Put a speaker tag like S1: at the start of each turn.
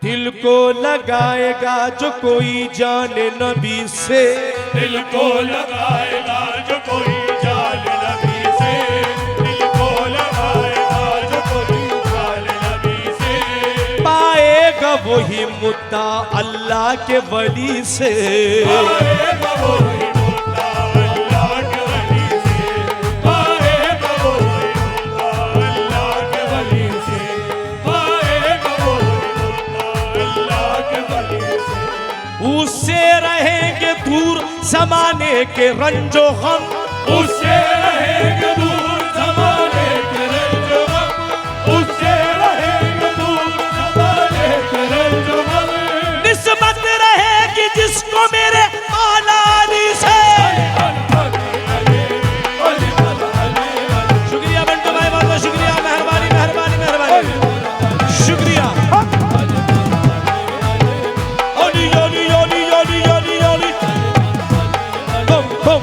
S1: दिल को लगाएगा जो कोई जाने नबी से,
S2: दिल को लगाएगा जो कोई जाने नबी से, दिल को लगाएगा जो कोई जाने नबी से,
S1: पाएगा वही मुद्दा अल्लाह के वली से,
S2: पाएगा वही मुद्दा अल्लाह के वली से, पाएगा वही मुद्दा अल्लाह के वली से, पाएगा वही मुद्दा अल्लाह के वली से।
S1: उससे रहेंगे दूर जमाने के रंजो हम,
S2: उससे रहेंगे दूर ज़माने के रंजो गम, उससे रहेंगे दूर ज़माने के रंजो गम।
S1: निस्बत रहेगी जिसको मेरे आला अली से। शुक्रिया बंटू भाई, बहुत बहुत शुक्रिया, मेहरबानी मेहरबानी मेहरबानी, शुक्रिया। ओली ओली ओली ओली ओली ओली, बम बम।